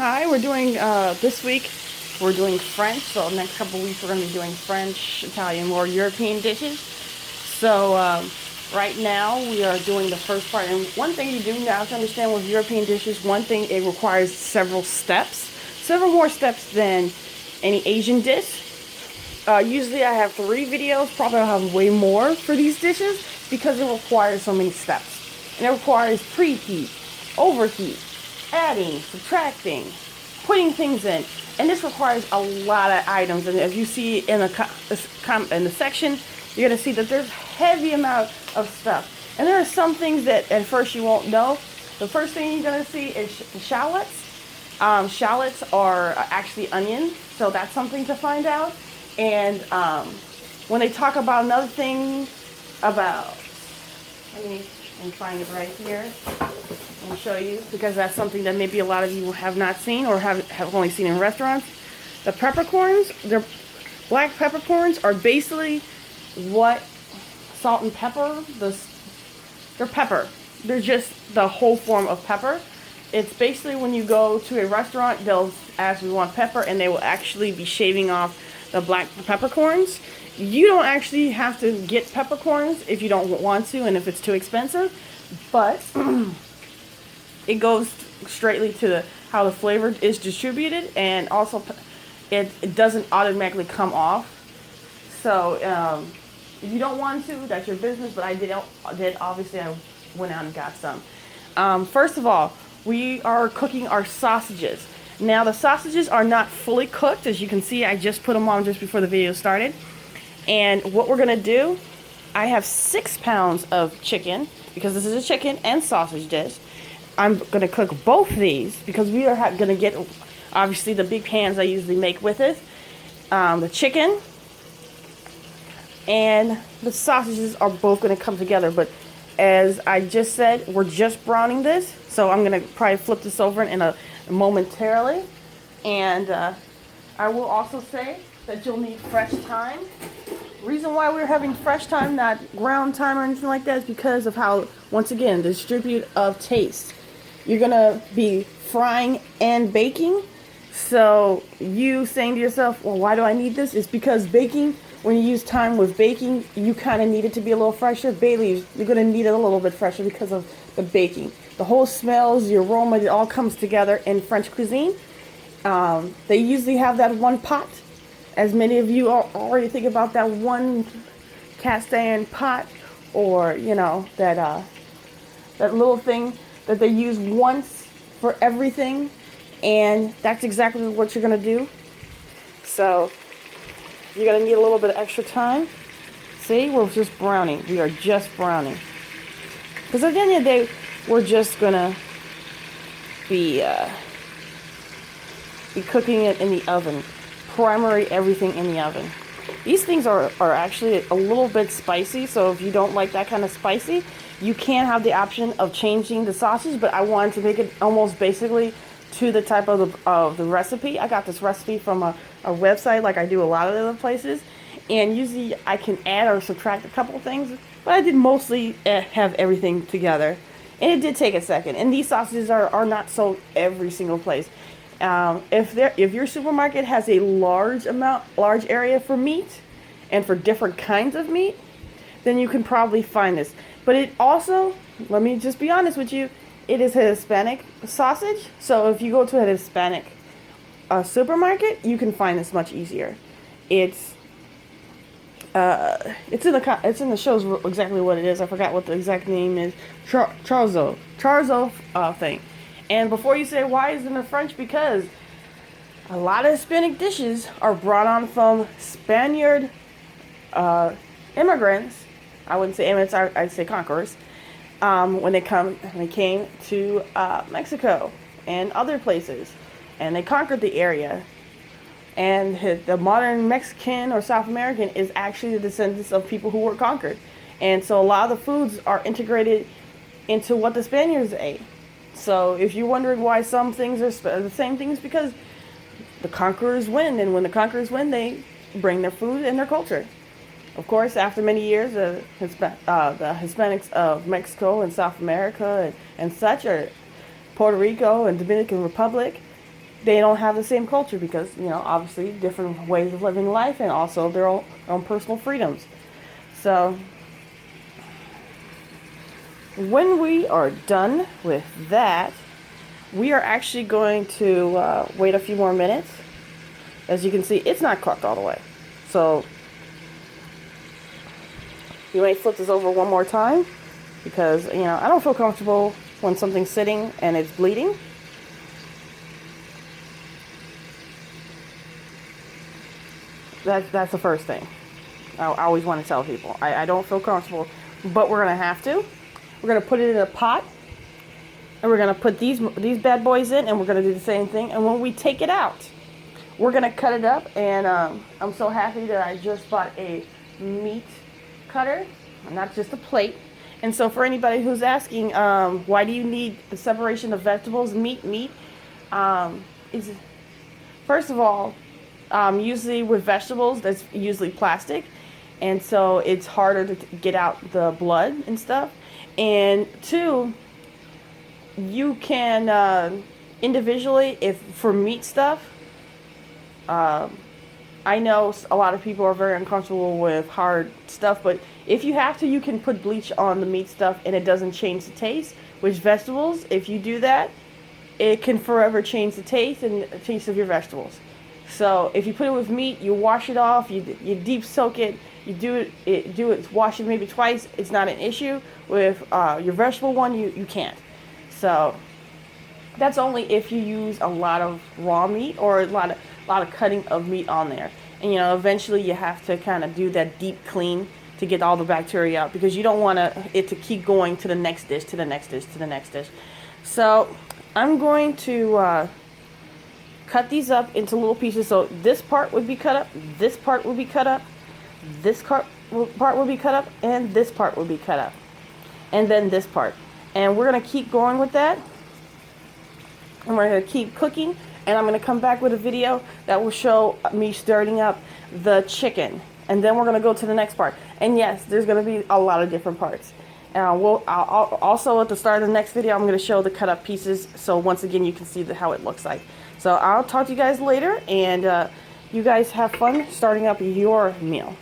Hi, we're doing, this week, we're doing French. So next couple of weeks we're going to be doing French, Italian, more European dishes. So right now we are doing the first part. And one thing you do now to understand with European dishes, one thing, it requires several steps. Several more steps than any Asian dish. Usually I have 3 videos, probably I'll have way more for these dishes because it requires so many steps. And it requires preheat, overheat, adding, subtracting, putting things in, and this requires a lot of items. And as you see in the section, you're going to see that there's a heavy amount of stuff. And there are some things that at first you won't know. The first thing you're going to see is shallots. Shallots are actually onions, so that's something to find out. And when they talk about another thing about, let me find it right here and show you, because that's something that maybe a lot of you have not seen or have only seen in restaurants. The peppercorns, they're black peppercorns, are basically what salt and pepper, they're pepper. They're just the whole form of pepper. It's basically when you go to a restaurant, they'll ask, we want pepper, and they will actually be shaving off the black peppercorns. You don't actually have to get peppercorns if you don't want to and if it's too expensive, but it goes straightly to how the flavor is distributed, and also it doesn't automatically come off. So if you don't want to, that's your business, but I did obviously I went out and got some. First of all, we are cooking our sausages. Now the sausages are not fully cooked. As you can see, I just put them on just before the video started. And what we're going to do, I have 6 pounds of chicken, because this is a chicken and sausage dish. I'm going to cook both these because we are going to get, obviously, the big pans I usually make with it. The chicken and the sausages are both going to come together. But as I just said, we're just browning this. So I'm going to probably flip this over in a momentarily. And I will also say that you'll need fresh thyme. Reason why we're having fresh thyme, not ground thyme or anything like that, is because of how, once again, the distribute of taste. You're gonna be frying and baking, so you saying to yourself, well, why do I need this? It's because baking, when you use thyme with baking, you kind of need it to be a little fresher. Bay leaves, you're gonna need it a little bit fresher because of the baking. The whole smells, the aroma, it all comes together in French cuisine. They usually have that one pot. As many of you already think about that one cast iron pot, or you know that little thing that they use once for everything, and that's exactly what you're gonna do. So you're gonna need a little bit of extra time. See, we're just browning. We are just browning, because at the end of the day, we're just gonna be cooking it in the oven. Primary everything in the oven. These things are actually a little bit spicy, so if you don't like that kind of spicy, you can have the option of changing the sausage, but I wanted to make it almost basically to the type of the recipe. I got this recipe from a website, like I do a lot of other places, and usually I can add or subtract a couple of things, but I did mostly have everything together, and it did take a second. And these sausages are not sold every single place. If your supermarket has a large area for meat and for different kinds of meat, then you can probably find this. But it also, let me just be honest with you, it is a Hispanic sausage. So if you go to a Hispanic supermarket, you can find this much easier. It's in the shows exactly what it is. I forgot what the exact name is. Chorizo thing. And before you say, why isn't it French? Because a lot of Hispanic dishes are brought on from Spaniard immigrants. I wouldn't say immigrants, I'd say conquerors. When they came to Mexico and other places, and they conquered the area. And the modern Mexican or South American is actually the descendants of people who were conquered. And so a lot of the foods are integrated into what the Spaniards ate. So if you're wondering why some things are the same things, because the conquerors win, and when the conquerors win, they bring their food and their culture. Of course, after many years, the Hispanics of Mexico and South America and such, or Puerto Rico and Dominican Republic, they don't have the same culture because, you know, obviously different ways of living life and also their own personal freedoms. So when we are done with that, we are actually going to wait a few more minutes. As you can see, it's not cooked all the way. So you may flip this over one more time because, you know, I don't feel comfortable when something's sitting and it's bleeding. That's the first thing. I always want to tell people. I don't feel comfortable, but we're going to have to. We're going to put it in a pot, and we're going to put these bad boys in, and we're going to do the same thing. And when we take it out, we're going to cut it up, and I'm so happy that I just bought a meat cutter, not just a plate. And so for anybody who's asking, why do you need the separation of vegetables, meat, is first of all, usually with vegetables, that's usually plastic, and so it's harder to get out the blood and stuff. And two, you can individually, if for meat stuff, I know a lot of people are very uncomfortable with hard stuff, but if you have to, you can put bleach on the meat stuff and it doesn't change the taste. With vegetables, if you do that, it can forever change the taste and the taste of your vegetables. So if you put it with meat, you wash it off, you deep soak it, you do it, wash it maybe twice. It's not an issue. With your vegetable one, you can't. So that's only if you use a lot of raw meat or a lot of cutting of meat on there. And you know, eventually you have to kind of do that deep clean to get all the bacteria out because you don't want it to keep going to the next dish, to the next dish, to the next dish. So I'm going to cut these up into little pieces. So this part would be cut up, this part would be cut up, this part would be cut up, and this part would be cut up, and then this part. And we're going to keep going with that, and we're going to keep cooking, and I'm going to come back with a video that will show me stirring up the chicken, and then we're going to go to the next part. And yes, there's going to be a lot of different parts. I'll also at the start of the next video, I'm going to show the cut up pieces, so once again you can see how it looks like. So I'll talk to you guys later, and you guys have fun starting up your meal.